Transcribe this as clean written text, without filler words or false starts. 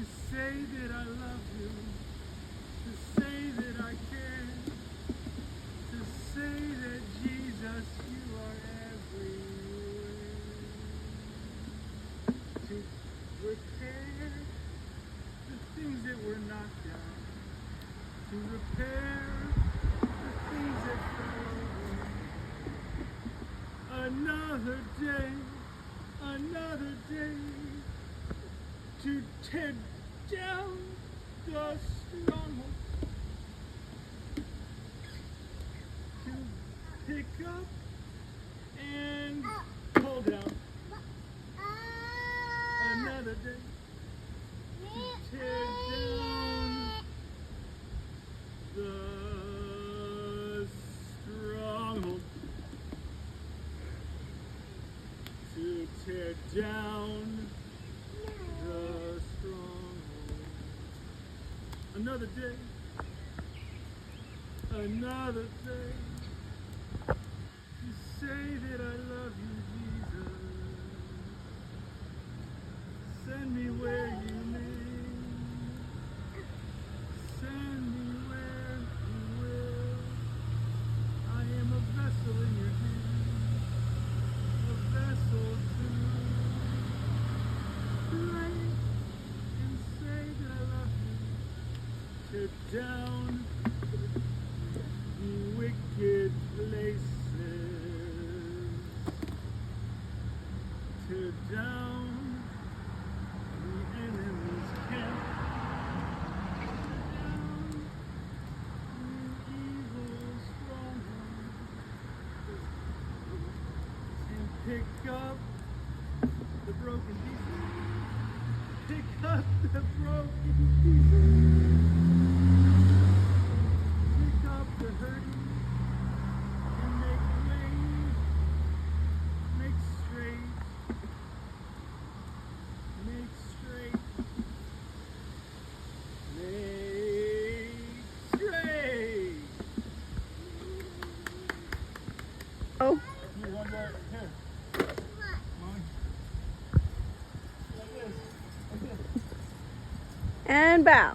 say that I love you, to say that I care, to say that Jesus, you are everywhere, to repair the things that were knocked down, to repair the things that fell away. Another day to tear down the stronghold, to pick up and pull down. Another day to tear down the stronghold, to tear down the stronghold. Another day to say that I love you, Jesus. Send me where you may, send me where you will. I am a vessel in your hand, a vessel to pray and say that I love you. Tear down the wicked places, tear down the enemy's camp, tear down the evil stronghold, and pick up the broken pieces. Pick up the broken pieces. Pick up the hurting and make way, make straight, make straight, make straight. Oh. Here, one more. Here. Come on. Like this. Like this. And bow.